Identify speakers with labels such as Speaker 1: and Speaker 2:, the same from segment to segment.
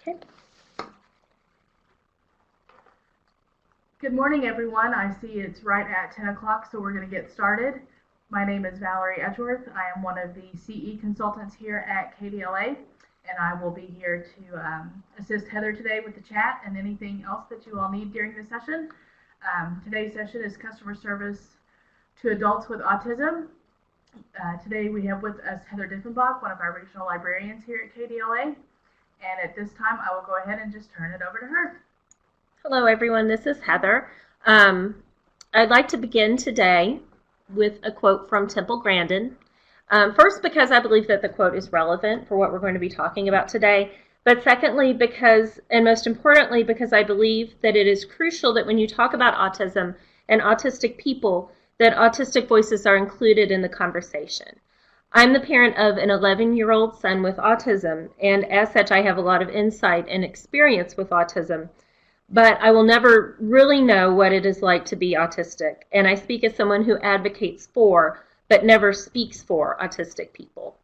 Speaker 1: Okay.
Speaker 2: Good morning, everyone. I see it's right at 10 o'clock, so we're going to get started. My name is Valerie Edgeworth. I am one of the CE consultants here at KDLA, and I will be here to assist Heather today with the chat and anything else that you all need during the session. Today's session is customer service to adults with autism. Today we have with us Heather Diffenbach, one of our regional librarians here at KDLA. And at this time, I will go ahead and just turn it over to her.
Speaker 1: Hello, everyone. This is Heather. I'd like to begin today with a quote from Temple Grandin. First, because I believe that the quote is relevant for what we're going to be talking about today. But secondly, because, and most importantly, because I believe that it is crucial that when you talk about autism and autistic people, that autistic voices are included in the conversation. I'm the parent of an 11-year-old son with autism, and as such, I have a lot of insight and experience with autism. But I will never really know what it is like to be autistic. And I speak as someone who advocates for, but never speaks for, autistic people.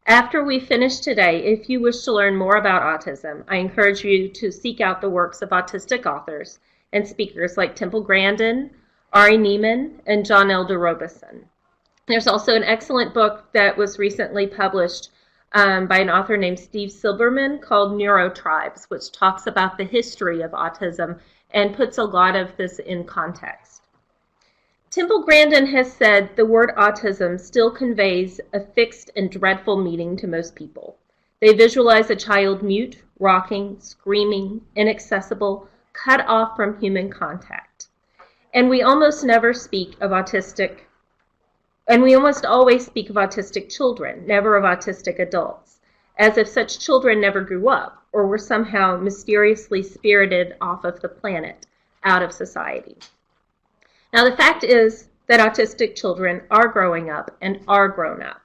Speaker 1: After we finish today, if you wish to learn more about autism, I encourage you to seek out the works of autistic authors and speakers like Temple Grandin, Ari Neiman, and John Elder Robeson. There's also an excellent book that was recently published by an author named Steve Silberman called Neurotribes, which talks about the history of autism and puts a lot of this in context. Temple Grandin has said the word autism still conveys a fixed and dreadful meaning to most people. They visualize a child mute, rocking, screaming, inaccessible, cut off from human contact. And we almost never speak of autistic And we almost always speak of autistic children, never of autistic adults, as if such children never grew up or were somehow mysteriously spirited off of the planet, out of society. Now, the fact is that autistic children are growing up and are grown up.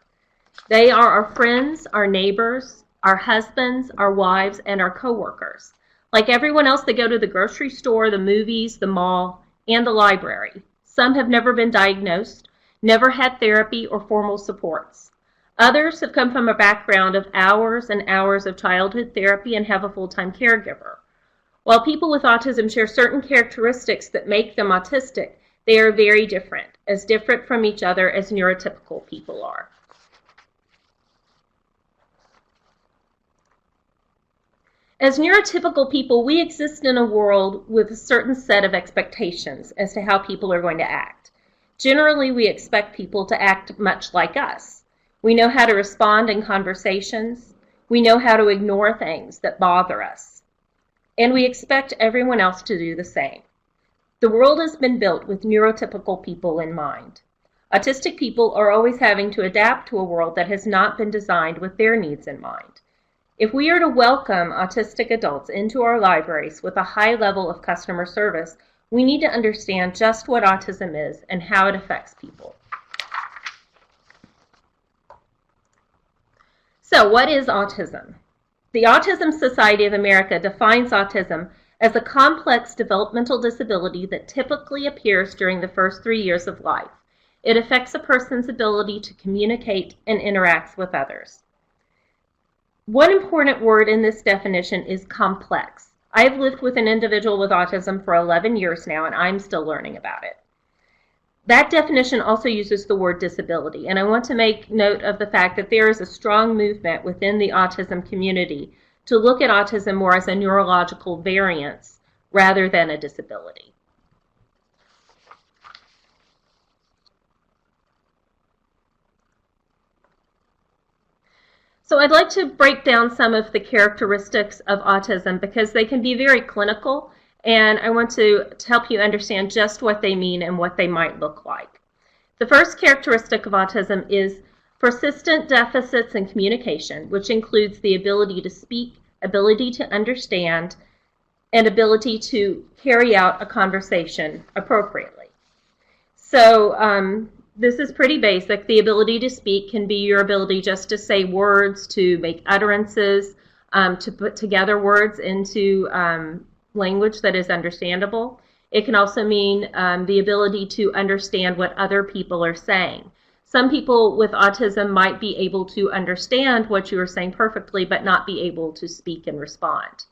Speaker 1: They are our friends, our neighbors, our husbands, our wives, and our coworkers. Like everyone else, they go to the grocery store, the movies, the mall, and the library. Some have never been diagnosed, never had therapy or formal supports. Others have come from a background of hours and hours of childhood therapy and have a full-time caregiver. While people with autism share certain characteristics that make them autistic, they are very different, as different from each other as neurotypical people are. As neurotypical people, we exist in a world with a certain set of expectations as to how people are going to act. Generally, we expect people to act much like us. We know how to respond in conversations. We know how to ignore things that bother us. And we expect everyone else to do the same. The world has been built with neurotypical people in mind. Autistic people are always having to adapt to a world that has not been designed with their needs in mind. If we are to welcome autistic adults into our libraries with a high level of customer service, we need to understand just what autism is and how it affects people. So, what is autism? The Autism Society of America defines autism as a complex developmental disability that typically appears during the first 3 years of life. It affects a person's ability to communicate and interacts with others. One important word in this definition is complex. I've lived with an individual with autism for 11 years now, and I'm still learning about it. That definition also uses the word disability, and I want to make note of the fact that there is a strong movement within the autism community to look at autism more as a neurological variance rather than a disability. So I'd like to break down some of the characteristics of autism because they can be very clinical, and I want to help you understand just what they mean and what they might look like. The first characteristic of autism is persistent deficits in communication, which includes the ability to speak, ability to understand, and ability to carry out a conversation appropriately. So this is pretty basic. The ability to speak can be your ability just to say words, to make utterances, to put together words into language that is understandable. It can also mean the ability to understand what other people are saying. Some people with autism might be able to understand what you are saying perfectly, but not be able to speak and respond.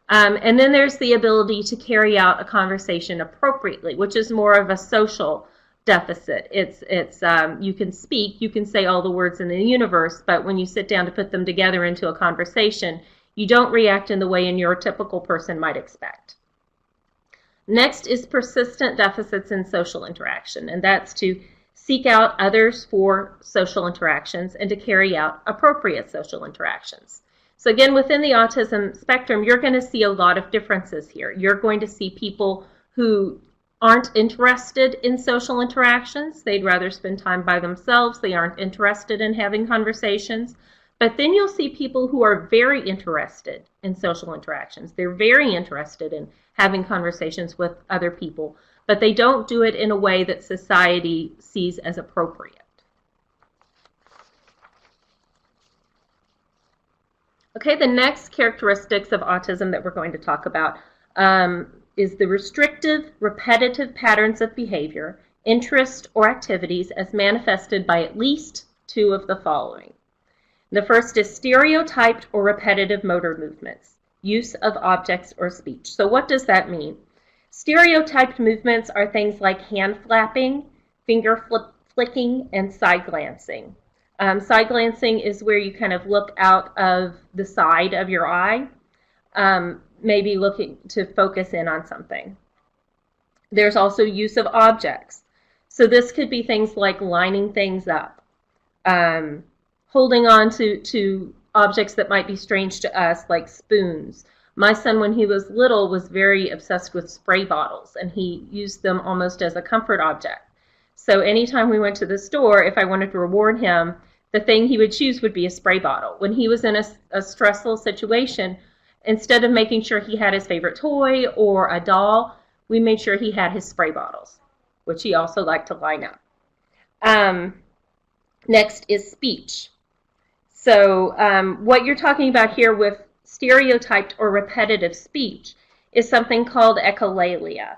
Speaker 1: And then there's the ability to carry out a conversation appropriately, which is more of a social deficit. It's you can speak, you can say all the words in the universe, but when you sit down to put them together into a conversation, you don't react in the way a neurotypical person might expect. Next is persistent deficits in social interaction, and that's to seek out others for social interactions and to carry out appropriate social interactions. So again, within the autism spectrum, you're going to see a lot of differences here. You're going to see people who aren't interested in social interactions. They'd rather spend time by themselves. They aren't interested in having conversations. But then you'll see people who are very interested in social interactions. They're very interested in having conversations with other people, but they don't do it in a way that society sees as appropriate. Okay, the next characteristics of autism that we're going to talk about is the restrictive, repetitive patterns of behavior, interest, or activities as manifested by at least two of the following. The first is stereotyped or repetitive motor movements, use of objects or speech. So what does that mean? Stereotyped movements are things like hand flapping, finger flicking, and side glancing. Side glancing is where you kind of look out of the side of your eye, maybe looking to focus in on something. There's also use of objects. So this could be things like lining things up, holding on to objects that might be strange to us, like spoons. My son, when he was little, was very obsessed with spray bottles, and he used them almost as a comfort object. So anytime we went to the store, if I wanted to reward him, the thing he would choose would be a spray bottle. When he was in a stressful situation, instead of making sure he had his favorite toy or a doll, we made sure he had his spray bottles, which he also liked to line up. Next is speech. So what you're talking about here with stereotyped or repetitive speech is something called echolalia.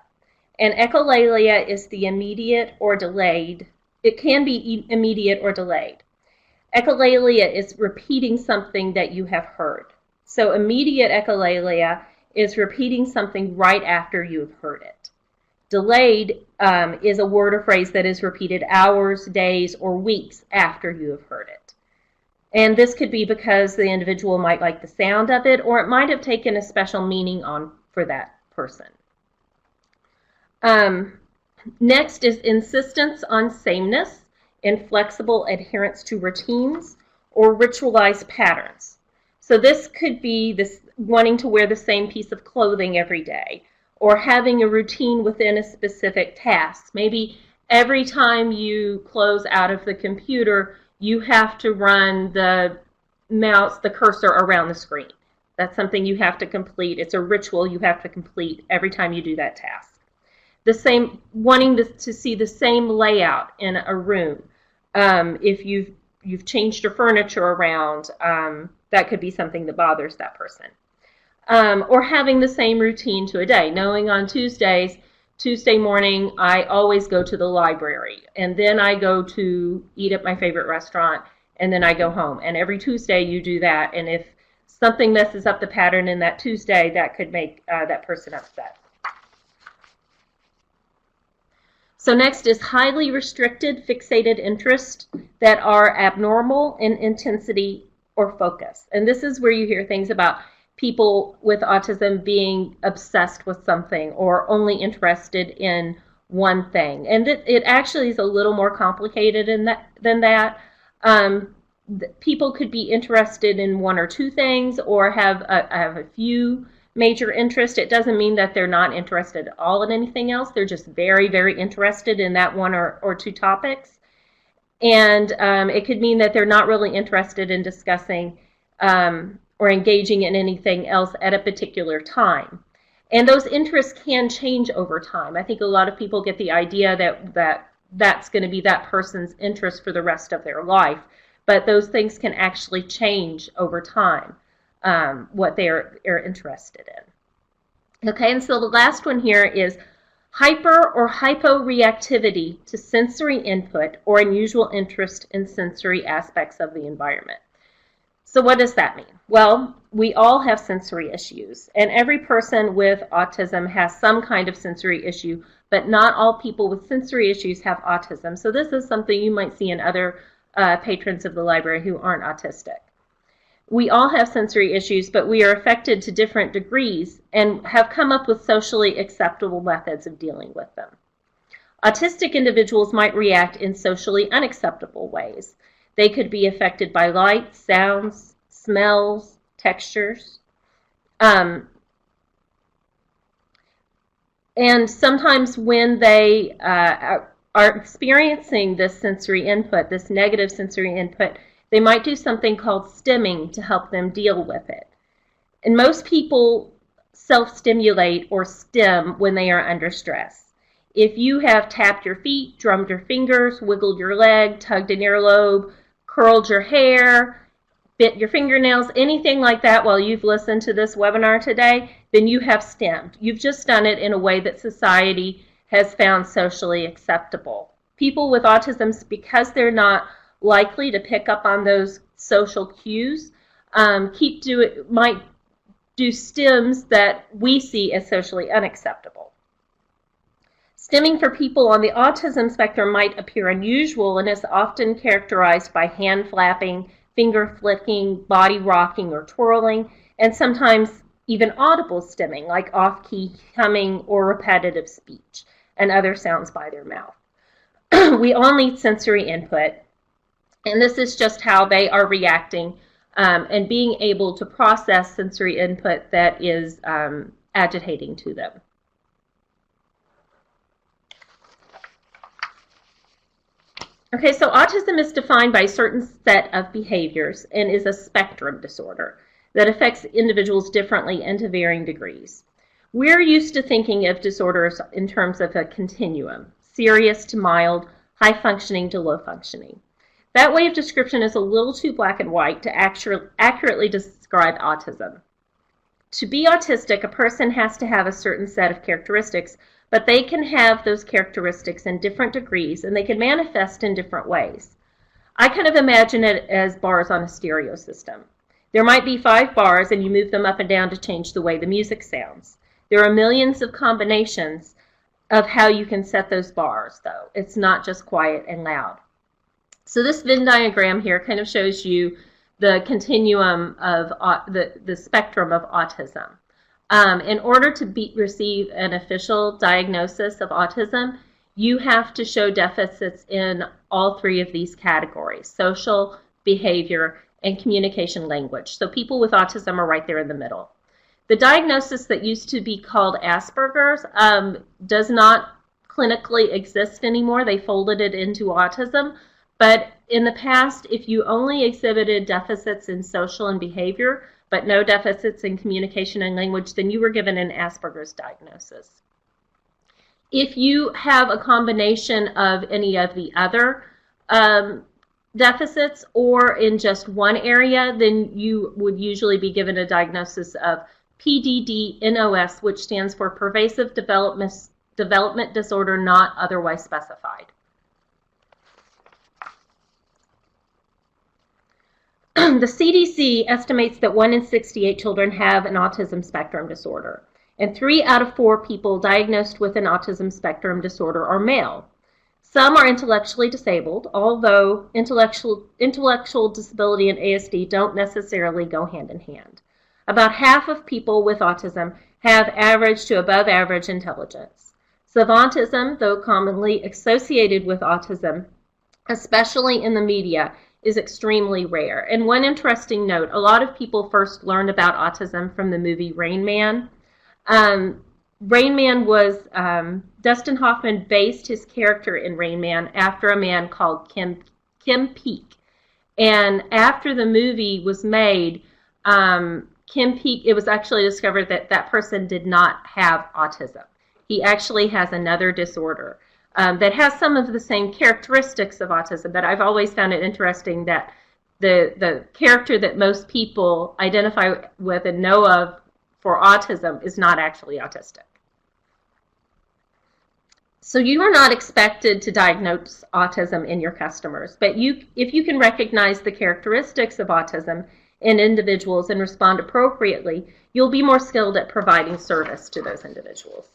Speaker 1: And echolalia is the immediate or delayed. It can be immediate or delayed. Echolalia is repeating something that you have heard. So immediate echolalia is repeating something right after you've heard it. Delayed is a word or phrase that is repeated hours, days, or weeks after you have heard it. And this could be because the individual might like the sound of it, or it might have taken a special meaning for that person. Next is insistence on sameness, inflexible adherence to routines, or ritualized patterns. So this could be this wanting to wear the same piece of clothing every day, or having a routine within a specific task. Maybe every time you close out of the computer, you have to run the mouse, the cursor around the screen. That's something you have to complete. It's a ritual you have to complete every time you do that task. The same, wanting to see the same layout in a room. If you've changed your furniture around, that could be something that bothers that person. Or having the same routine to a day, knowing on Tuesday morning, I always go to the library, and then I go to eat at my favorite restaurant, and then I go home. And every Tuesday you do that, and if something messes up the pattern in that Tuesday, that could make that person upset. So next is highly restricted fixated interests that are abnormal in intensity or focus. And this is where you hear things about people with autism being obsessed with something or only interested in one thing. And it actually is a little more complicated than that. People could be interested in one or two things or have a few major interests. It doesn't mean that they're not interested at all in anything else. They're just very, very interested in that one or two topics. And it could mean that they're not really interested in discussing or engaging in anything else at a particular time. And those interests can change over time. I think a lot of people get the idea that that's going to be that person's interest for the rest of their life, but those things can actually change over time, what they're interested in. Okay, and so the last one here is hyper or hyporeactivity to sensory input or unusual interest in sensory aspects of the environment. So what does that mean? Well, we all have sensory issues, and every person with autism has some kind of sensory issue, but not all people with sensory issues have autism. So this is something you might see in other patrons of the library who aren't autistic. We all have sensory issues, but we are affected to different degrees and have come up with socially acceptable methods of dealing with them. Autistic individuals might react in socially unacceptable ways. They could be affected by light, sounds, smells, textures. And sometimes when they are experiencing this sensory input, this negative sensory input, they might do something called stimming to help them deal with it. And most people self-stimulate or stim when they are under stress. If you have tapped your feet, drummed your fingers, wiggled your leg, tugged an earlobe, curled your hair, bit your fingernails, anything like that while you've listened to this webinar today, then you have stimmed. You've just done it in a way that society has found socially acceptable. People with autism, because they're not likely to pick up on those social cues, might do stims that we see as socially unacceptable. Stimming for people on the autism spectrum might appear unusual and is often characterized by hand flapping, finger flicking, body rocking or twirling, and sometimes even audible stimming, like off-key humming or repetitive speech, and other sounds by their mouth. We all need sensory input, and this is just how they are reacting and being able to process sensory input that is agitating to them. Okay, so autism is defined by a certain set of behaviors and is a spectrum disorder that affects individuals differently and to varying degrees. We're used to thinking of disorders in terms of a continuum, serious to mild, high functioning to low functioning. That way of description is a little too black and white to accurately describe autism. To be autistic, a person has to have a certain set of characteristics, but they can have those characteristics in different degrees and they can manifest in different ways. I kind of imagine it as bars on a stereo system. There might be 5 bars and you move them up and down to change the way the music sounds. There are millions of combinations of how you can set those bars, though. It's not just quiet and loud. So this Venn diagram here kind of shows you the continuum of the spectrum of autism. In order to receive an official diagnosis of autism, you have to show deficits in all 3 of these categories: social, behavior, and communication language. So people with autism are right there in the middle. The diagnosis that used to be called Asperger's does not clinically exist anymore. They folded it into autism. But in the past, if you only exhibited deficits in social and behavior, but no deficits in communication and language, then you were given an Asperger's diagnosis. If you have a combination of any of the other deficits or in just one area, then you would usually be given a diagnosis of PDD-NOS, which stands for Pervasive Development Disorder Not Otherwise Specified. The CDC estimates that 1 in 68 children have an autism spectrum disorder, and 3 out of 4 people diagnosed with an autism spectrum disorder are male. Some are intellectually disabled, although intellectual disability and ASD don't necessarily go hand in hand. About half of people with autism have average to above average intelligence. Savantism, though commonly associated with autism, especially in the media, is extremely rare. And one interesting note, a lot of people first learned about autism from the movie Rain Man. Rain Man was, Dustin Hoffman based his character in Rain Man after a man called Kim Peek. And after the movie was made, Kim Peek, it was actually discovered that that person did not have autism. He actually has another disorder that has some of the same characteristics of autism, but I've always found it interesting that the character that most people identify with and know of for autism is not actually autistic. So you are not expected to diagnose autism in your customers, but if you can recognize the characteristics of autism, in individuals and respond appropriately, you'll be more skilled at providing service to those individuals.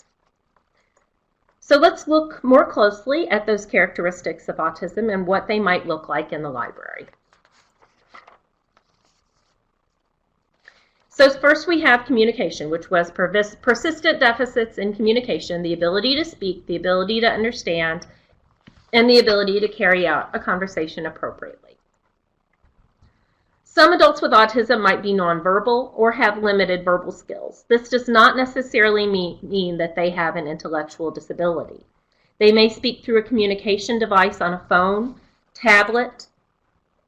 Speaker 1: So let's look more closely at those characteristics of autism and what they might look like in the library. So first we have communication, which was persistent deficits in communication, the ability to speak, the ability to understand, and the ability to carry out a conversation appropriately. Some adults with autism might be nonverbal or have limited verbal skills. This does not necessarily mean that they have an intellectual disability. They may speak through a communication device on a phone, tablet,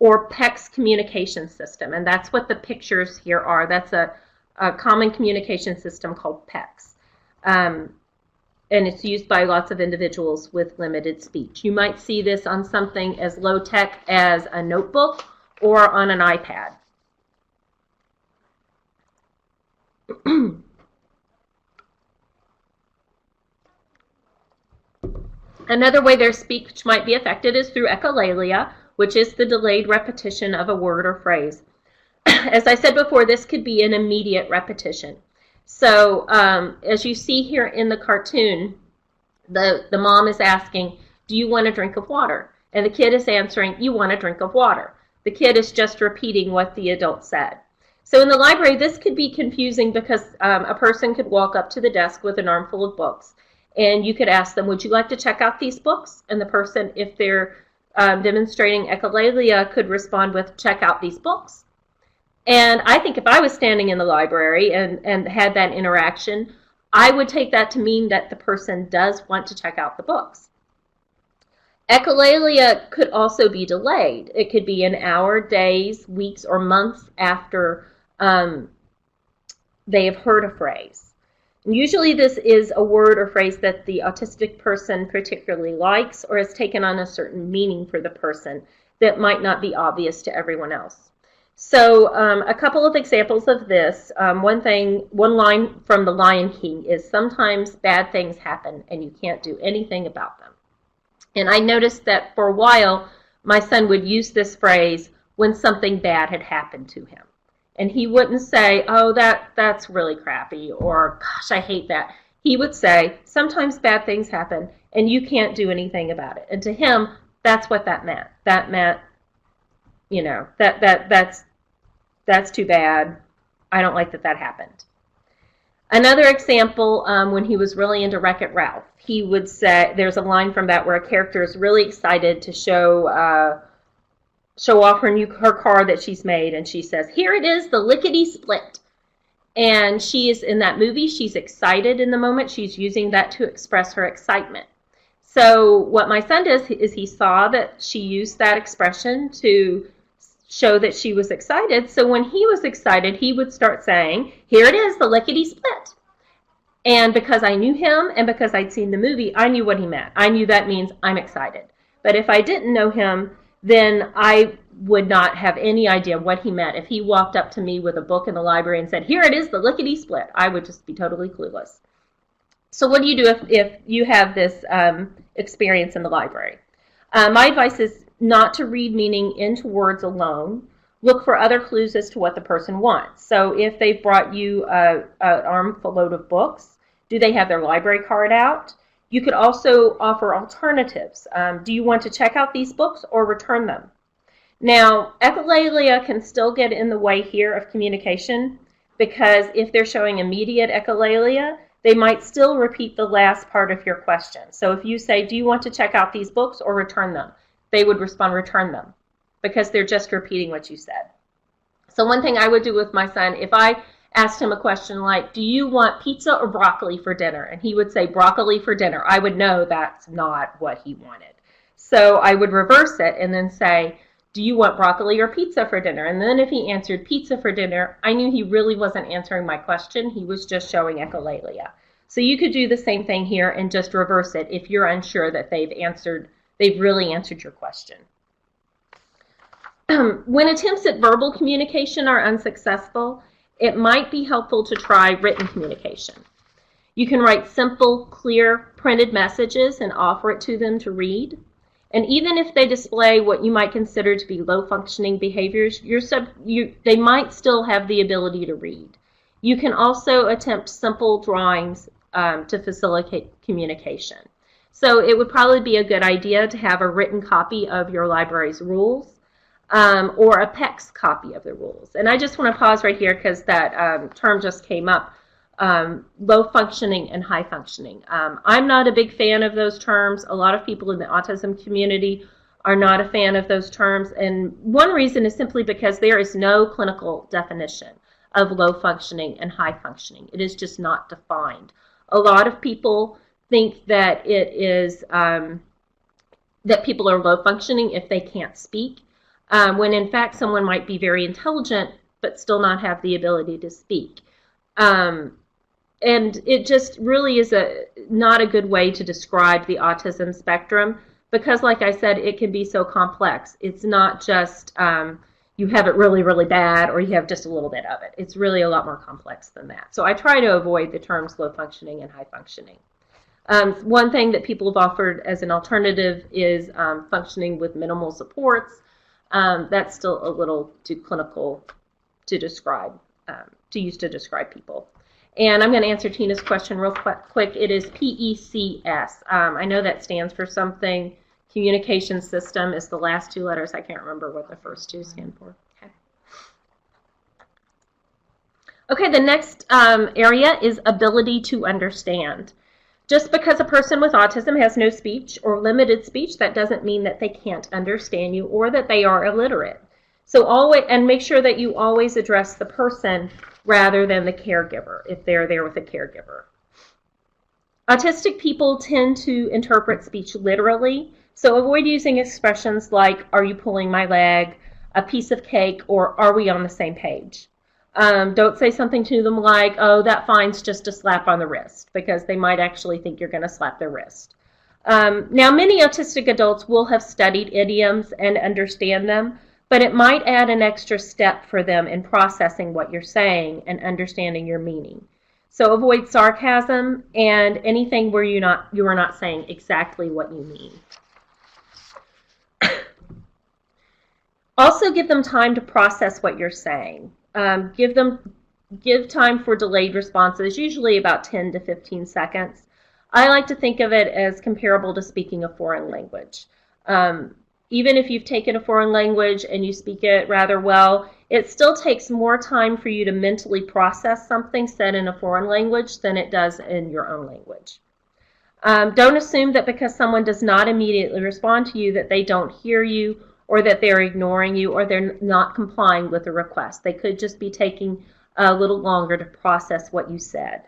Speaker 1: or PECS communication system, and that's what the pictures here are. That's a common communication system called PECS, and it's used by lots of individuals with limited speech. You might see this on something as low-tech as a notebook or on an iPad. Another way their speech might be affected is through echolalia, which is the delayed repetition of a word or phrase. As I said before, this could be an immediate repetition. So as you see here in the cartoon, the mom is asking, do you want a drink of water? And the kid is answering, you want a drink of water. The kid is just repeating what the adult said. So in the library, this could be confusing because a person could walk up to the desk with an armful of books, and you could ask them, would you like to check out these books? And the person, if they're demonstrating echolalia, could respond with, check out these books. And I think if I was standing in the library and had that interaction, I would take that to mean that the person does want to check out the books. Echolalia could also be delayed. It could be an hour, days, weeks, or months after they have heard a phrase. Usually this is a word or phrase that the autistic person particularly likes or has taken on a certain meaning for the person that might not be obvious to everyone else. So a couple of examples of this. One line from The Lion King is, sometimes bad things happen and you can't do anything about them. And I noticed that for a while my son would use this phrase when something bad had happened to him. And he wouldn't say, oh, that's really crappy, or gosh, I hate that. He would say, sometimes bad things happen and you can't do anything about it. And to him, that's what that meant. That meant, you know, that's too bad. I don't like that happened. Another example, when he was really into Wreck-It Ralph, he would say, there's a line from that where a character is really excited to show off her car that she's made, and she says, here it is, the lickety-split. And she is in that movie, she's excited in the moment, she's using that to express her excitement. So what my son does is he saw that she used that expression to show that she was excited, so when he was excited, he would start saying, here it is, the lickety-split. And because I knew him and because I'd seen the movie, I knew what he meant. I knew that means I'm excited. But if I didn't know him, then I would not have any idea what he meant. If he walked up to me with a book in the library and said, here it is, the lickety-split, I would just be totally clueless. So what do you do if you have this experience in the library? My advice is not to read meaning into words alone. Look for other clues as to what the person wants. So if they've brought you an armful load of books, do they have their library card out? You could also offer alternatives. Do you want to check out these books or return them? Now, echolalia can still get in the way here of communication because if they're showing immediate echolalia, they might still repeat the last part of your question. So if you say, do you want to check out these books or return them? They would respond, return them, because they're just repeating what you said. So one thing I would do with my son, if I asked him a question like, do you want pizza or broccoli for dinner? And he would say broccoli for dinner. I would know that's not what he wanted. So I would reverse it and then say, do you want broccoli or pizza for dinner? And then if he answered pizza for dinner, I knew he really wasn't answering my question. He was just showing echolalia. So you could do the same thing here and just reverse it if you're unsure that they've really answered your question. When attempts at verbal communication are unsuccessful, it might be helpful to try written communication. You can write simple, clear, printed messages and offer it to them to read. And even if they display what you might consider to be low-functioning behaviors, they might still have the ability to read. You can also attempt simple drawings to facilitate communication. So it would probably be a good idea to have a written copy of your library's rules or a PECS copy of the rules. And I just want to pause right here because that term just came up, low functioning and high functioning. I'm not a big fan of those terms. A lot of people in the autism community are not a fan of those terms. And one reason is simply because there is no clinical definition of low functioning and high functioning. It is just not defined. A lot of people think that it is that people are low functioning if they can't speak, when in fact someone might be very intelligent but still not have the ability to speak. And it just really is not a good way to describe the autism spectrum because, like I said, it can be so complex. It's not just you have it really, really bad or you have just a little bit of it. It's really a lot more complex than that. So I try to avoid the terms low functioning and high functioning. One thing that people have offered as an alternative is functioning with minimal supports. That's still a little too clinical to describe, to use to describe people. And I'm going to answer Tina's question real quick. It is PECS. I know that stands for something. Communication system is the last two letters. I can't remember what the first two stand for. Okay, the next area is ability to understand. Just because a person with autism has no speech or limited speech, that doesn't mean that they can't understand you or that they are illiterate. So always, and make sure that you always address the person rather than the caregiver if they're there with a caregiver. Autistic people tend to interpret speech literally, so avoid using expressions like, are you pulling my leg, a piece of cake, or are we on the same page? Don't say something to them like, oh, that fine's just a slap on the wrist, because they might actually think you're going to slap their wrist. Now, many autistic adults will have studied idioms and understand them, but it might add an extra step for them in processing what you're saying and understanding your meaning. So avoid sarcasm and anything where you are not saying exactly what you mean. Also give them time to process what you're saying. Give time for delayed responses, usually about 10 to 15 seconds. I like to think of it as comparable to speaking a foreign language. Even if you've taken a foreign language and you speak it rather well, it still takes more time for you to mentally process something said in a foreign language than it does in your own language. Don't assume that because someone does not immediately respond to you that they don't hear you or that they're ignoring you or they're not complying with the request. They could just be taking a little longer to process what you said.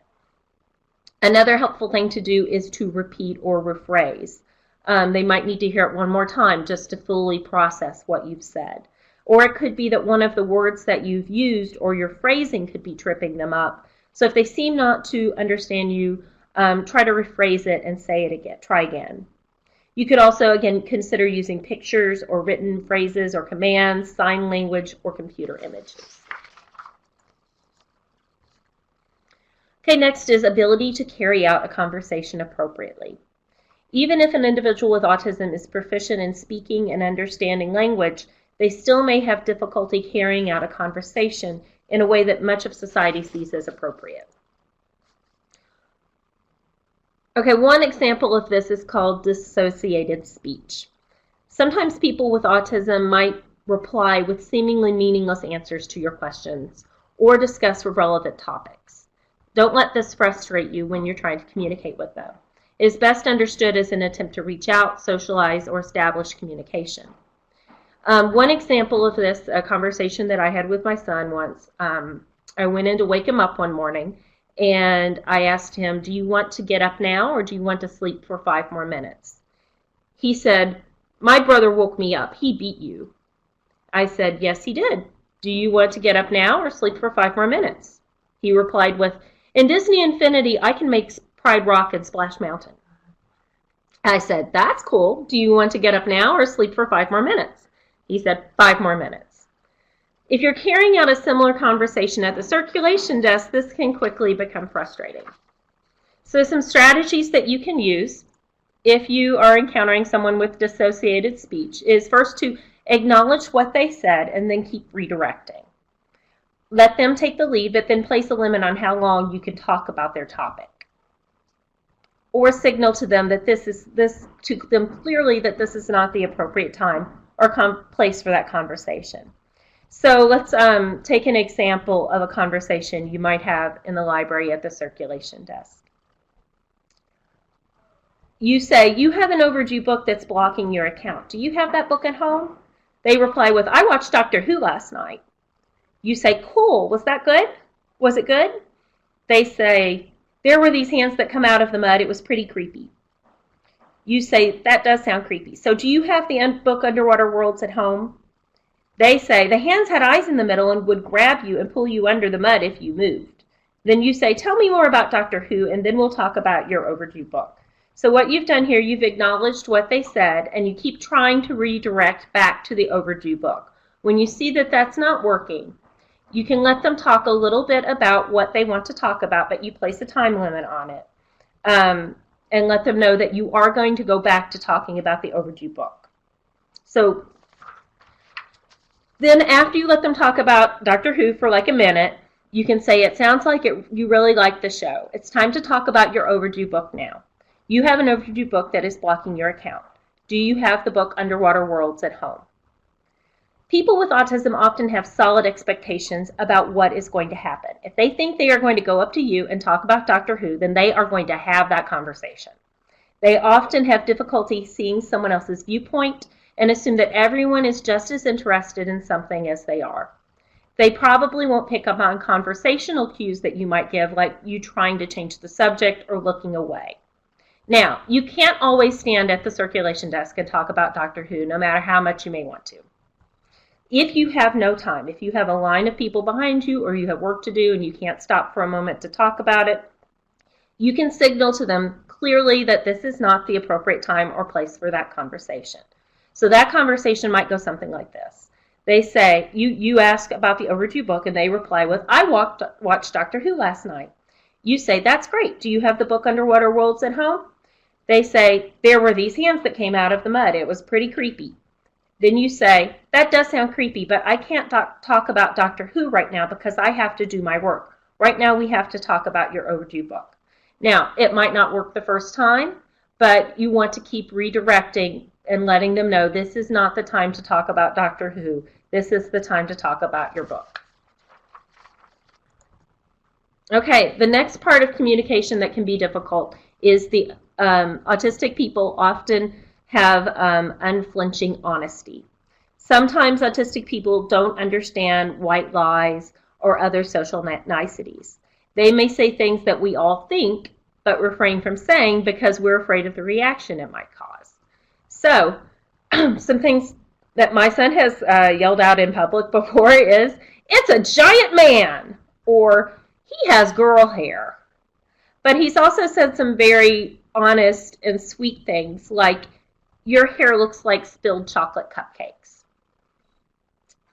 Speaker 1: Another helpful thing to do is to repeat or rephrase. They might need to hear it one more time just to fully process what you've said. Or it could be that one of the words that you've used or your phrasing could be tripping them up. So if they seem not to understand you, try to rephrase it and say it again. Try again. You could also, again, consider using pictures or written phrases or commands, sign language, or computer images. Okay, next is ability to carry out a conversation appropriately. Even if an individual with autism is proficient in speaking and understanding language, they still may have difficulty carrying out a conversation in a way that much of society sees as appropriate. Okay, one example of this is called dissociated speech. Sometimes people with autism might reply with seemingly meaningless answers to your questions or discuss relevant topics. Don't let this frustrate you when you're trying to communicate with them. It is best understood as an attempt to reach out, socialize, or establish communication. One example of this, a conversation that I had with my son once, I went in to wake him up one morning, and I asked him, do you want to get up now, or do you want to sleep for 5 more minutes? He said, my brother woke me up. He beat you. I said, yes, he did. Do you want to get up now or sleep for 5 more minutes? He replied with, in Disney Infinity, I can make Pride Rock and Splash Mountain. I said, that's cool. Do you want to get up now or sleep for 5 more minutes? He said, 5 more minutes. If you're carrying out a similar conversation at the circulation desk, this can quickly become frustrating. So some strategies that you can use if you are encountering someone with dissociated speech is first to acknowledge what they said and then keep redirecting. Let them take the lead, but then place a limit on how long you can talk about their topic. Or signal to them that this is not the appropriate time or place for that conversation. So let's take an example of a conversation you might have in the library at the circulation desk. You say, you have an overdue book that's blocking your account. Do you have that book at home? They reply with, I watched Doctor Who last night. You say, cool, was that good? Was it good? They say, there were these hands that come out of the mud. It was pretty creepy. You say, that does sound creepy. So do you have the book Underwater Worlds at home? They say, the hands had eyes in the middle and would grab you and pull you under the mud if you moved. Then you say, tell me more about Doctor Who, and then we'll talk about your overdue book. So what you've done here, you've acknowledged what they said, and you keep trying to redirect back to the overdue book. When you see that that's not working, you can let them talk a little bit about what they want to talk about, but you place a time limit on it. And let them know that you are going to go back to talking about the overdue book. So then after you let them talk about Doctor Who for like a minute, you can say, it sounds like you really like the show. It's time to talk about your overdue book now. You have an overdue book that is blocking your account. Do you have the book Underwater Worlds at home? People with autism often have solid expectations about what is going to happen. If they think they are going to go up to you and talk about Doctor Who, then they are going to have that conversation. They often have difficulty seeing someone else's viewpoint and assume that everyone is just as interested in something as they are. They probably won't pick up on conversational cues that you might give, like you trying to change the subject or looking away. Now, you can't always stand at the circulation desk and talk about Doctor Who, no matter how much you may want to. If you have no time, if you have a line of people behind you or you have work to do and you can't stop for a moment to talk about it, you can signal to them clearly that this is not the appropriate time or place for that conversation. So that conversation might go something like this. They say, you ask about the overdue book, and they reply with, I watched Doctor Who last night. You say, that's great. Do you have the book Underwater Worlds at home? They say, there were these hands that came out of the mud. It was pretty creepy. Then you say, that does sound creepy, but I can't talk about Doctor Who right now because I have to do my work. Right now we have to talk about your overdue book. Now, it might not work the first time, but you want to keep redirecting and letting them know this is not the time to talk about Doctor Who. This is the time to talk about your book. Okay, the next part of communication that can be difficult is the autistic people often have unflinching honesty. Sometimes autistic people don't understand white lies or other social niceties. They may say things that we all think, but refrain from saying because we're afraid of the reaction it might cause. So, some things that my son has yelled out in public before is, it's a giant man, or he has girl hair. But he's also said some very honest and sweet things like, your hair looks like spilled chocolate cupcakes.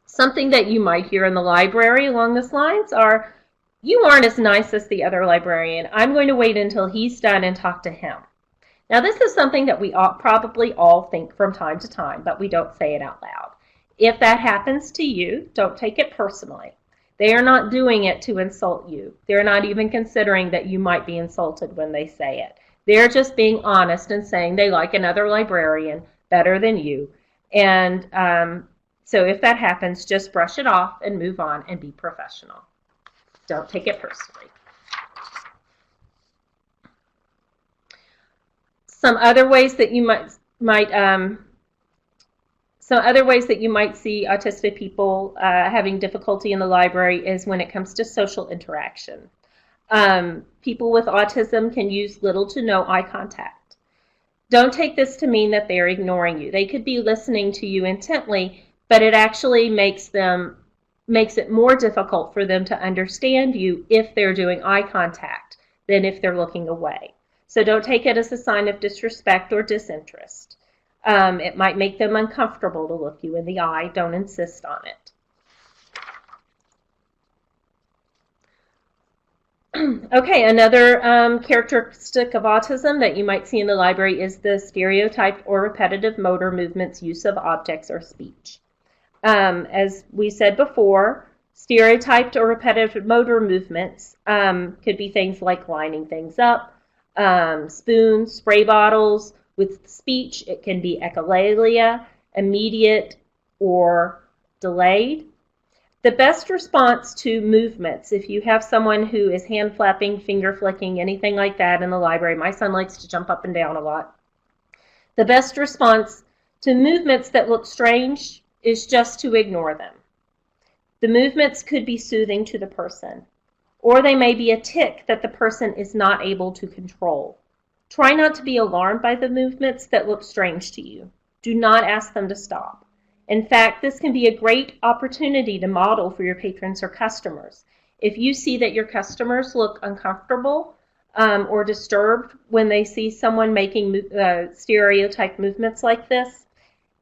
Speaker 1: Something that you might hear in the library along these lines are, you aren't as nice as the other librarian. I'm going to wait until he's done and talk to him. Now, this is something that we probably all think from time to time, but we don't say it out loud. If that happens to you, don't take it personally. They are not doing it to insult you. They're not even considering that you might be insulted when they say it. They're just being honest and saying they like another librarian better than you. And so if that happens, just brush it off and move on and be professional. Don't take it personally. Some other ways that you might see autistic people having difficulty in the library is when it comes to social interaction. People with autism can use little to no eye contact. Don't take this to mean that they're ignoring you. They could be listening to you intently, but it actually makes it more difficult for them to understand you if they're doing eye contact than if they're looking away. So don't take it as a sign of disrespect or disinterest. It might make them uncomfortable to look you in the eye. Don't insist on it. Okay, another characteristic of autism that you might see in the library is the stereotyped or repetitive motor movements, use of objects, or speech. As we said before, stereotyped or repetitive motor movements could be things like lining things up, spoons, spray bottles. With speech, it can be echolalia, immediate, or delayed. The best response to movements, if you have someone who is hand flapping, finger flicking, anything like that in the library, my son likes to jump up and down a lot. The best response to movements that look strange is just to ignore them. The movements could be soothing to the person, or they may be a tic that the person is not able to control. Try not to be alarmed by the movements that look strange to you. Do not ask them to stop. In fact, this can be a great opportunity to model for your patrons or customers. If you see that your customers look uncomfortable or disturbed when they see someone making stereotype movements like this,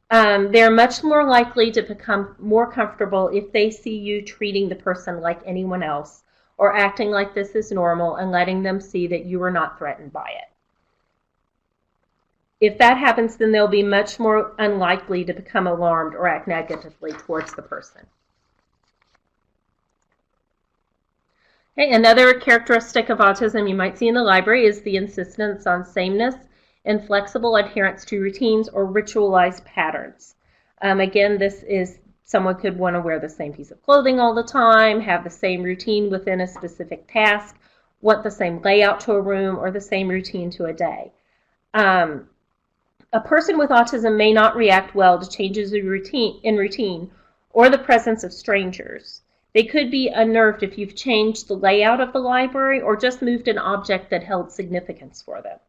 Speaker 1: they're much more likely to become more comfortable if they see you treating the person like anyone else or acting like this is normal and letting them see that you are not threatened by it. If that happens, then they'll be much more unlikely to become alarmed or act negatively towards the person. Okay, another characteristic of autism you might see in the library is the insistence on sameness and flexible adherence to routines or ritualized patterns. Again, this is someone could want to wear the same piece of clothing all the time, have the same routine within a specific task, want the same layout to a room, or the same routine to a day. A person with autism may not react well to changes in routine or the presence of strangers. They could be unnerved if you've changed the layout of the library or just moved an object that held significance for them.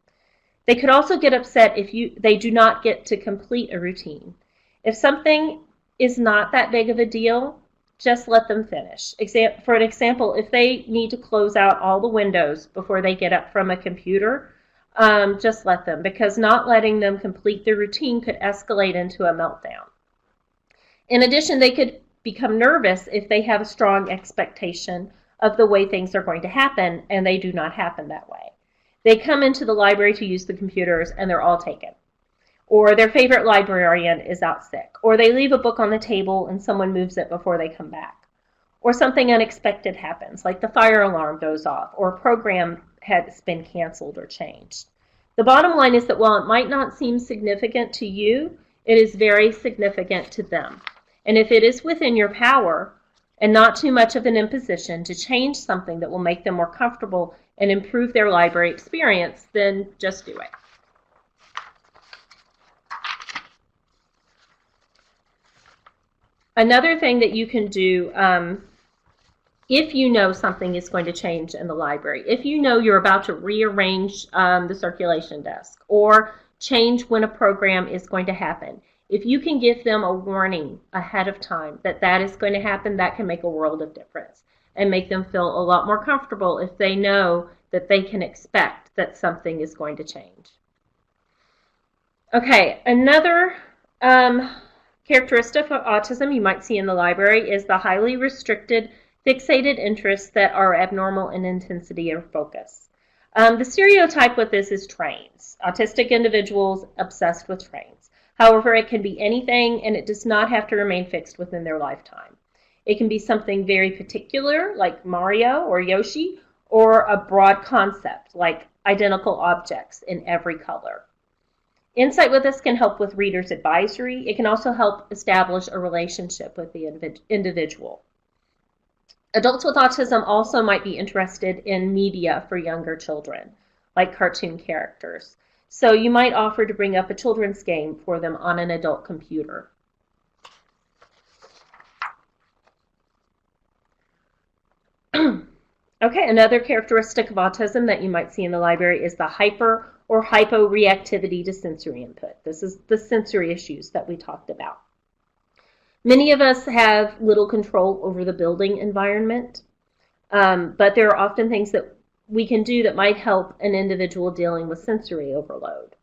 Speaker 1: They could also get upset if they do not get to complete a routine. If something is not that big of a deal, just let them finish. For an example, if they need to close out all the windows before they get up from a computer, just let them, because not letting them complete their routine could escalate into a meltdown. In addition, they could become nervous if they have a strong expectation of the way things are going to happen and they do not happen that way. They come into the library to use the computers and they're all taken. Or their favorite librarian is out sick. Or they leave a book on the table and someone moves it before they come back. Or something unexpected happens, like the fire alarm goes off, or a program has been canceled or changed. The bottom line is that while it might not seem significant to you, it is very significant to them. And if it is within your power, and not too much of an imposition, to change something that will make them more comfortable and improve their library experience, then just do it. Another thing that you can do if you know something is going to change in the library, if you know you're about to rearrange the circulation desk or change when a program is going to happen, if you can give them a warning ahead of time that that is going to happen, that can make a world of difference and make them feel a lot more comfortable if they know that they can expect that something is going to change. Okay, another characteristic of autism you might see in the library is the highly restricted, fixated interests that are abnormal in intensity or focus. The stereotype with this is trains. Autistic individuals obsessed with trains. However, it can be anything, and it does not have to remain fixed within their lifetime. It can be something very particular, like Mario or Yoshi, or a broad concept, like identical objects in every color. Insight with this can help with reader's advisory. It can also help establish a relationship with the individual. Adults with autism also might be interested in media for younger children, like cartoon characters. So you might offer to bring up a children's game for them on an adult computer. Okay, another characteristic of autism that you might see in the library is the hyper or hyporeactivity to sensory input. This is the sensory issues that we talked about. Many of us have little control over the building environment, but there are often things that we can do that might help an individual dealing with sensory overload.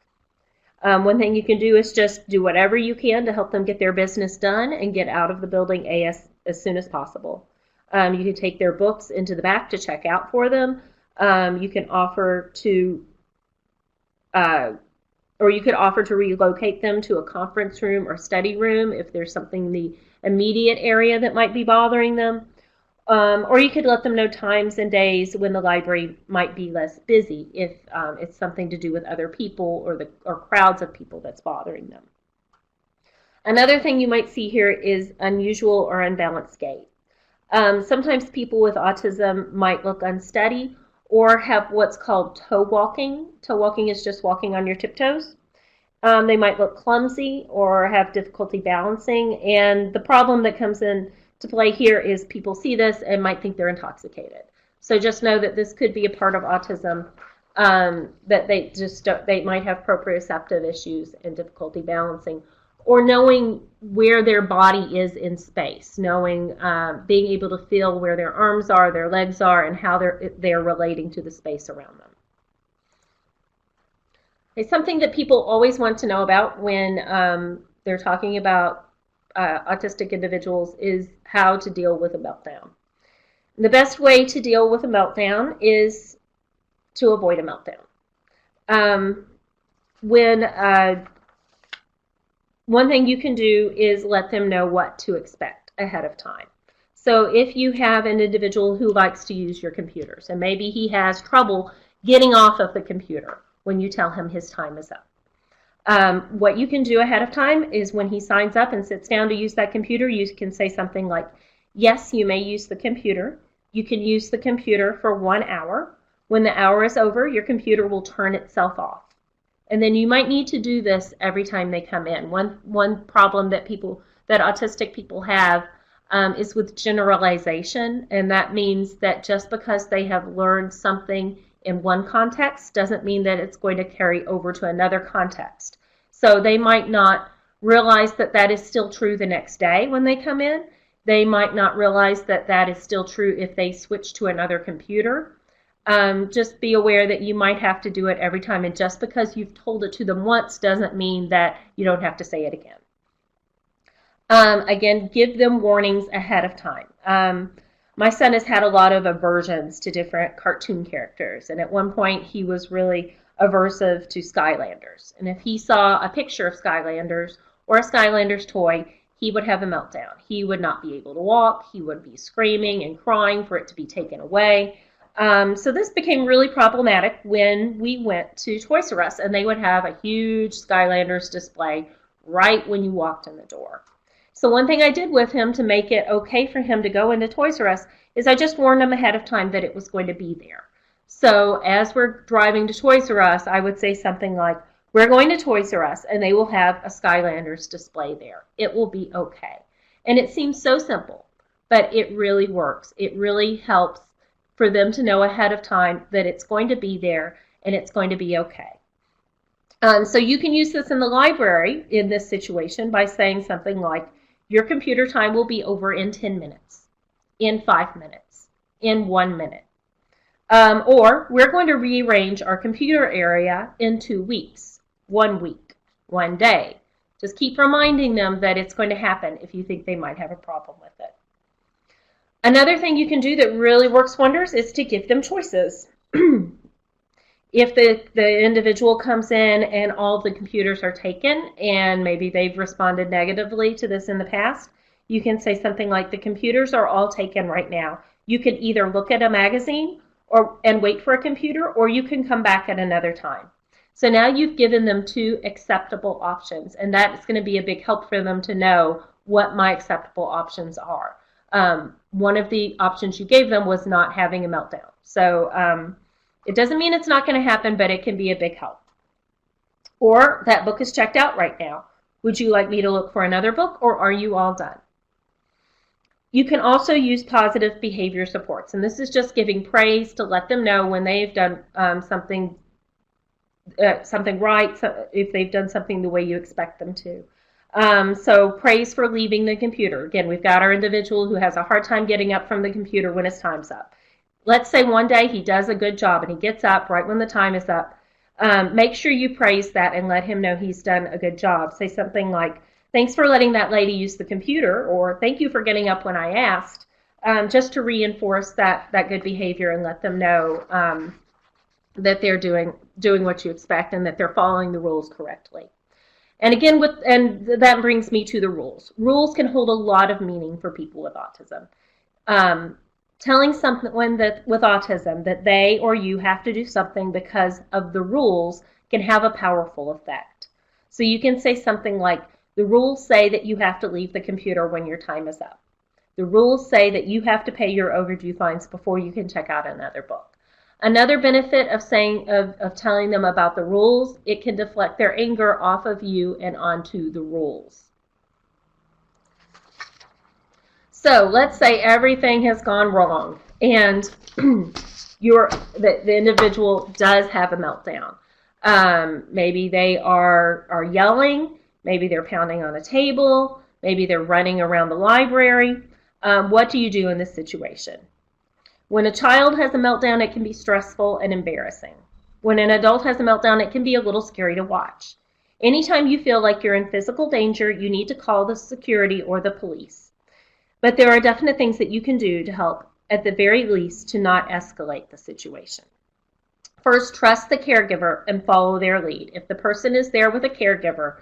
Speaker 1: One thing you can do is just do whatever you can to help them get their business done and get out of the building as soon as possible. You can take their books into the back to check out for them. You can offer to or you could offer to relocate them to a conference room or study room if there's something in the immediate area that might be bothering them. Or you could let them know times and days when the library might be less busy if it's something to do with other people or crowds of people that's bothering them. Another thing you might see here is unusual or unbalanced gait. Sometimes people with autism might look unsteady or have what's called toe walking. Toe walking is just walking on your tiptoes. They might look clumsy or have difficulty balancing, and the problem that comes in to play here is people see this and might think they're intoxicated. So just know that this could be a part of autism, that they might have proprioceptive issues and difficulty balancing, or knowing where their body is in space, knowing, being able to feel where their arms are, their legs are, and how they're relating to the space around them. It's something that people always want to know about when they're talking about autistic individuals is how to deal with a meltdown. The best way to deal with a meltdown is to avoid a meltdown. One thing you can do is let them know what to expect ahead of time. So if you have an individual who likes to use your computers, and maybe he has trouble getting off of the computer when you tell him his time is up. What you can do ahead of time is when he signs up and sits down to use that computer, you can say something like, yes, you may use the computer. You can use the computer for 1 hour. When the hour is over, your computer will turn itself off. And then you might need to do this every time they come in. One problem that autistic people have is with generalization, and that means that just because they have learned something in one context doesn't mean that it's going to carry over to another context. So they might not realize that that is still true the next day when they come in. They might not realize that that is still true if they switch to another computer. Just be aware that you might have to do it every time, and just because you've told it to them once doesn't mean that you don't have to say it again. Again, give them warnings ahead of time. My son has had a lot of aversions to different cartoon characters, and at one point he was really aversive to Skylanders. And if he saw a picture of Skylanders or a Skylanders toy, he would have a meltdown. He would not be able to walk. He would be screaming and crying for it to be taken away. So this became really problematic when we went to Toys R Us, and they would have a huge Skylanders display right when you walked in the door. So one thing I did with him to make it okay for him to go into Toys R Us is I just warned him ahead of time that it was going to be there. So as we're driving to Toys R Us, I would say something like, we're going to Toys R Us and they will have a Skylanders display there. It will be okay. And it seems so simple, but it really works. It really helps for them to know ahead of time that it's going to be there and it's going to be okay. So you can use this in the library in this situation by saying something like, your computer time will be over in 10 minutes, in 5 minutes, in 1 minute. Or we're going to rearrange our computer area in 2 weeks, 1 week, 1 day. Just keep reminding them that it's going to happen if you think they might have a problem with it. Another thing you can do that really works wonders is to give them choices. If the individual comes in and all the computers are taken, and maybe they've responded negatively to this in the past, you can say something like, the computers are all taken right now. You can either look at a magazine and wait for a computer, or you can come back at another time. So now you've given them 2 acceptable options, and that's going to be a big help for them to know what my acceptable options are. One of the options you gave them was not having a meltdown. So it doesn't mean it's not going to happen, but it can be a big help. Or, that book is checked out right now. Would you like me to look for another book, or are you all done? You can also use positive behavior supports, and this is just giving praise to let them know when they've done something right, if they've done something the way you expect them to. So praise for leaving the computer. Again, we've got our individual who has a hard time getting up from the computer when his time's up. Let's say one day he does a good job and he gets up right when the time is up. Make sure you praise that and let him know he's done a good job. Say something like, thanks for letting that lady use the computer, or thank you for getting up when I asked. just to reinforce that good behavior and let them know that they're doing what you expect and that they're following the rules correctly. And again, that brings me to the rules. Rules can hold a lot of meaning for people with autism. Telling someone that with autism that they or you have to do something because of the rules can have a powerful effect. So you can say something like, the rules say that you have to leave the computer when your time is up. The rules say that you have to pay your overdue fines before you can check out another book. Another benefit of telling them about the rules, it can deflect their anger off of you and onto the rules. So let's say everything has gone wrong and the individual does have a meltdown. Maybe they are yelling, maybe they're pounding on a table, maybe they're running around the library. What do you do in this situation? When a child has a meltdown, it can be stressful and embarrassing. When an adult has a meltdown, it can be a little scary to watch. Anytime you feel like you're in physical danger, you need to call the security or the police. But there are definite things that you can do to help, at the very least, to not escalate the situation. First, trust the caregiver and follow their lead. If the person is there with a caregiver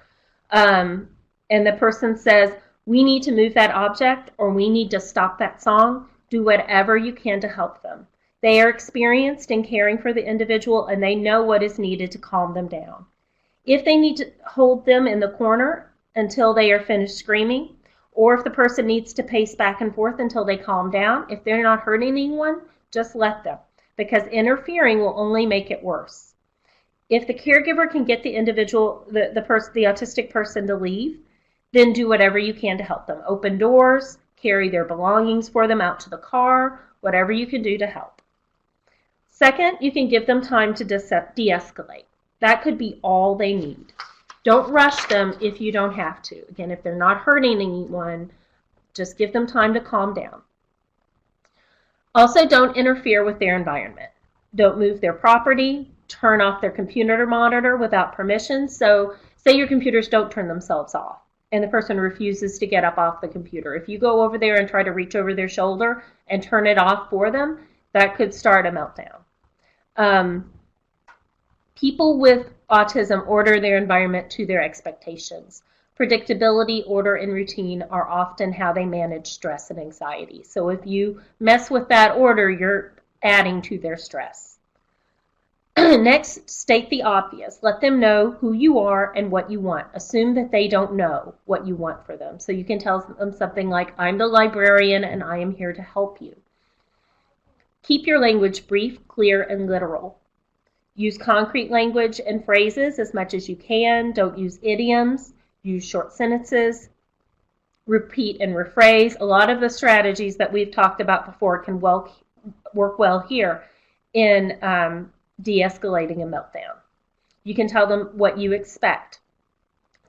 Speaker 1: and the person says, we need to move that object or we need to stop that song, do whatever you can to help them. They are experienced in caring for the individual and they know what is needed to calm them down. If they need to hold them in the corner until they are finished screaming, or if the person needs to pace back and forth until they calm down, if they're not hurting anyone, just let them, because interfering will only make it worse. If the caregiver can get the individual, the autistic person to leave, then do whatever you can to help them. Open doors, carry their belongings for them out to the car, whatever you can do to help. Second, you can give them time to de-escalate. That could be all they need. Don't rush them if you don't have to. Again, if they're not hurting anyone, just give them time to calm down. Also, don't interfere with their environment. Don't move their property. Turn off their computer monitor without permission. So say your computers don't turn themselves off and the person refuses to get up off the computer. If you go over there and try to reach over their shoulder and turn it off for them, that could start a meltdown. People with autism order their environment to their expectations. Predictability, order, and routine are often how they manage stress and anxiety. So if you mess with that order, you're adding to their stress. Next, state the obvious. Let them know who you are and what you want. Assume that they don't know what you want for them. So you can tell them something like, I'm the librarian and I am here to help you. Keep your language brief, clear, and literal. Use concrete language and phrases as much as you can. Don't use idioms. Use short sentences. Repeat and rephrase. A lot of the strategies that we've talked about before can work well here in de-escalating a meltdown. You can tell them what you expect.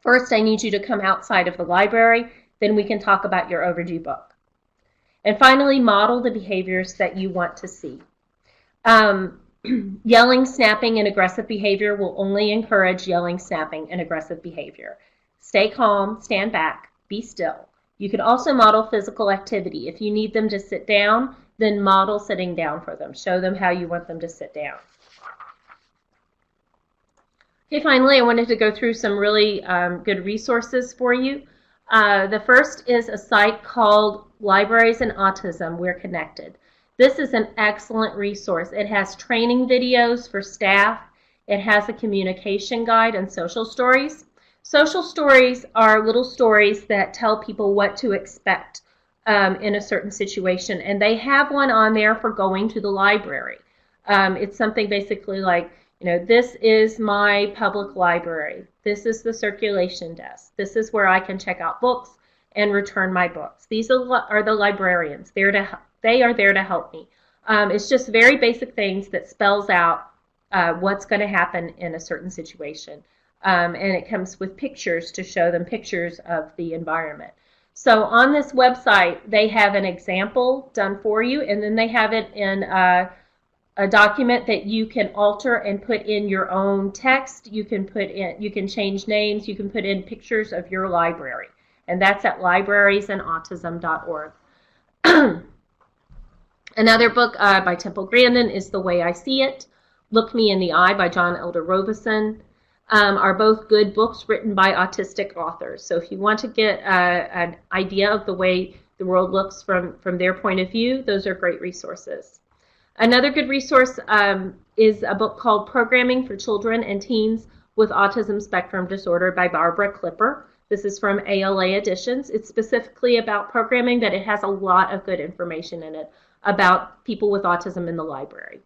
Speaker 1: First, I need you to come outside of the library. Then we can talk about your overdue book. And finally, model the behaviors that you want to see. Yelling, snapping, and aggressive behavior will only encourage yelling, snapping, and aggressive behavior. Stay calm, stand back, be still. You can also model physical activity. If you need them to sit down, then model sitting down for them. Show them how you want them to sit down. Okay, finally, I wanted to go through some really good resources for you. The first is a site called Libraries and Autism, We're Connected. This is an excellent resource. It has training videos for staff. It has a communication guide and social stories. Social stories are little stories that tell people what to expect in a certain situation. And they have one on there for going to the library. It's something basically like, this is my public library. This is the circulation desk. This is where I can check out books and return my books. These are the librarians. They are there to help me. It's just very basic things that spells out what's going to happen in a certain situation. And it comes with pictures to show them pictures of the environment. So on this website, they have an example done for you, and then they have it in a document that you can alter and put in your own text. You can change names, you can put in pictures of your library. And that's at librariesandautism.org. Another book by Temple Grandin is The Way I See It. Look Me in the Eye by John Elder Robison are both good books written by autistic authors. So if you want to get an idea of the way the world looks from their point of view, those are great resources. Another good resource is a book called Programming for Children and Teens with Autism Spectrum Disorder by Barbara Clipper. This is from ALA Editions. It's specifically about programming, but it has a lot of good information in it about people with autism in the library.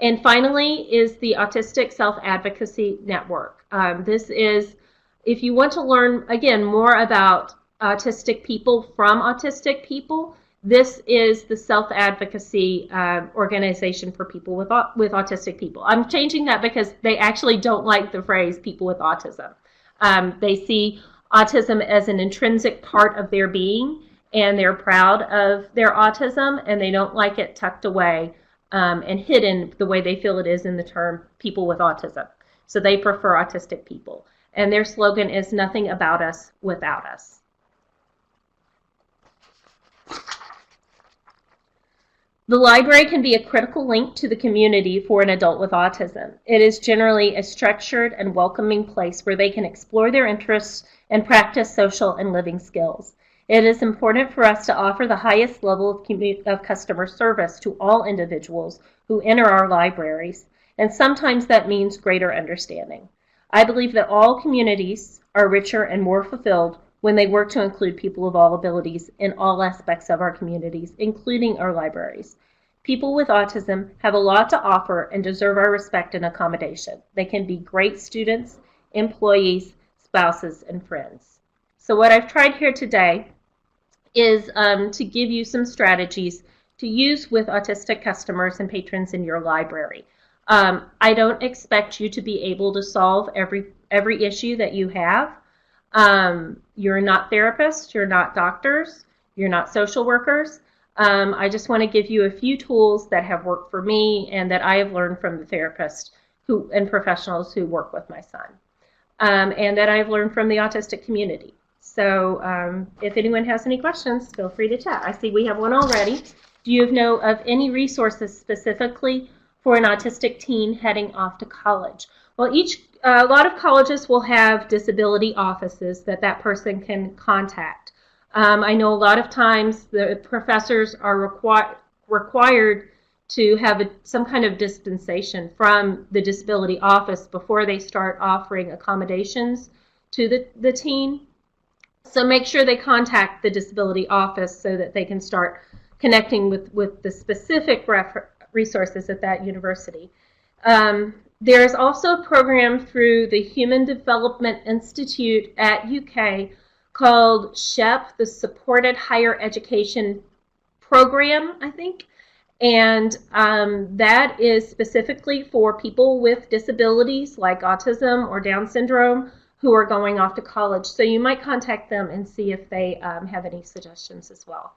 Speaker 1: And finally is the Autistic Self-Advocacy Network. This is, if you want to learn, again, more about autistic people from autistic people, this is the self-advocacy organization for people with autistic people. I'm changing that because they actually don't like the phrase people with autism. They see autism as an intrinsic part of their being, and they're proud of their autism, and they don't like it tucked away and hidden the way they feel it is in the term people with autism. So they prefer autistic people. And their slogan is nothing about us without us. The library can be a critical link to the community for an adult with autism. It is generally a structured and welcoming place where they can explore their interests and practice social and living skills. It is important for us to offer the highest level of customer service to all individuals who enter our libraries, and sometimes that means greater understanding. I believe that all communities are richer and more fulfilled when they work to include people of all abilities in all aspects of our communities, including our libraries. People with autism have a lot to offer and deserve our respect and accommodation. They can be great students, employees, spouses, and friends. So what I've tried here today is to give you some strategies to use with autistic customers and patrons in your library. I don't expect you to be able to solve every issue that you have. You're not therapists, you're not doctors, you're not social workers. I just want to give you a few tools that have worked for me and that I have learned from the therapists and professionals who work with my son, and that I've learned from the autistic community. So if anyone has any questions, feel free to chat. I see we have one already. Do you know of any resources specifically for an autistic teen heading off to college? Well, a lot of colleges will have disability offices that person can contact. I know a lot of times the professors are required to have some kind of dispensation from the disability office before they start offering accommodations to the teen. So make sure they contact the disability office so that they can start connecting with the specific resources at that university. There is also a program through the Human Development Institute at UK called SHEP, the Supported Higher Education Program, I think. And that is specifically for people with disabilities like autism or Down syndrome who are going off to college. So you might contact them and see if they have any suggestions as well.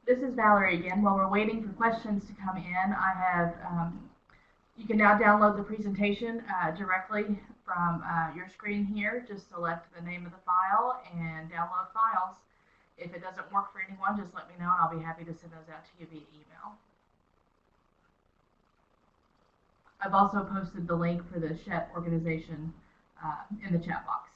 Speaker 2: This is Valerie again. While we're waiting for questions to come in, I have, you can now download the presentation directly from your screen here. Just select the name of the file and download files. If it doesn't work for anyone, just let me know and I'll be happy to send those out to you via email. I've also posted the link for the SHEP organization in the chat box.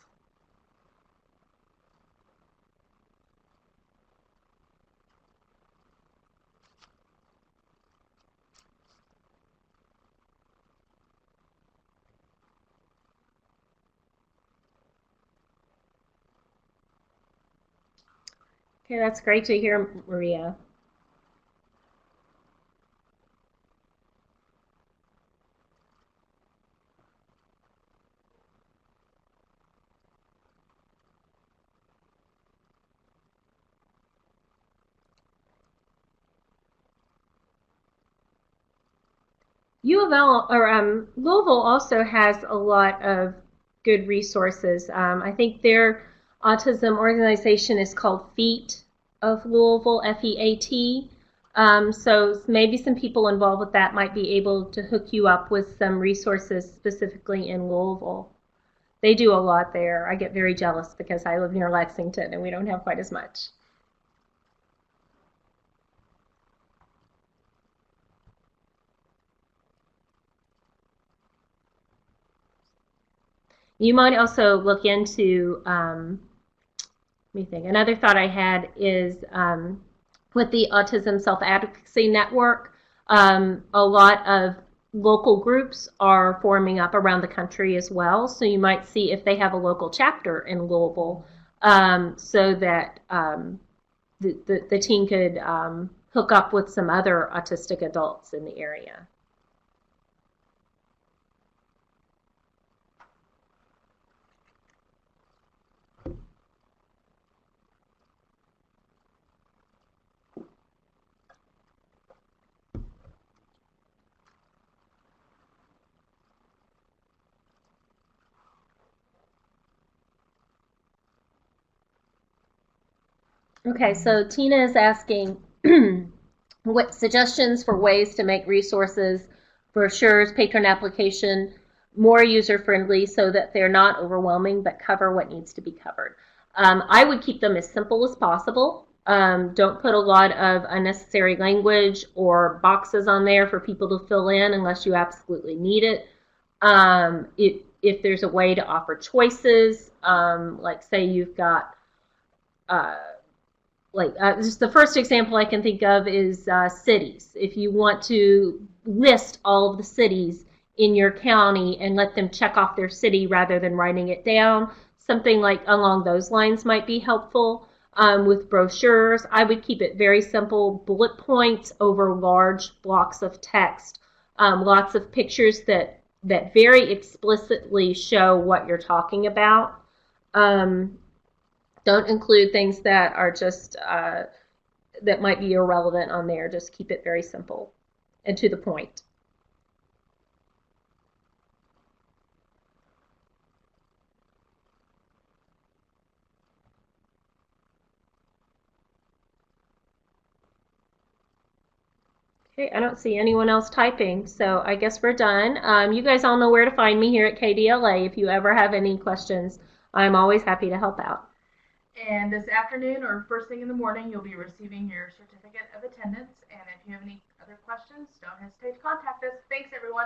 Speaker 1: Okay, that's great to hear, Maria. U of L or Louisville also has a lot of good resources. I think their autism organization is called FEAT of Louisville, FEAT. So maybe some people involved with that might be able to hook you up with some resources specifically in Louisville. They do a lot there. I get very jealous because I live near Lexington and we don't have quite as much. You might also look into, let me think, another thought I had is with the Autism Self-Advocacy Network, a lot of local groups are forming up around the country as well. So you might see if they have a local chapter in Louisville, so that the team could hook up with some other autistic adults in the area. Okay, so Tina is asking what suggestions for ways to make resources, brochures, patron application more user friendly so that they're not overwhelming but cover what needs to be covered. I would keep them as simple as possible. Don't put a lot of unnecessary language or boxes on there for people to fill in unless you absolutely need it. If there's a way to offer choices, like say you've got uh, just the first example I can think of is cities. If you want to list all of the cities in your county and let them check off their city rather than writing it down, something like along those lines might be helpful. With brochures, I would keep it very simple, bullet points over large blocks of text, lots of pictures that very explicitly show what you're talking about. Um, don't include things that are just that might be irrelevant on there. Just keep it very simple and to the point. Okay, I don't see anyone else typing, so I guess we're done. You guys all know where to find me here at KDLA. If you ever have any questions, I'm always happy to help out.
Speaker 2: And this afternoon or first thing in the morning, you'll be receiving your certificate of attendance. And if you have any other questions, don't hesitate to contact us. Thanks, everyone.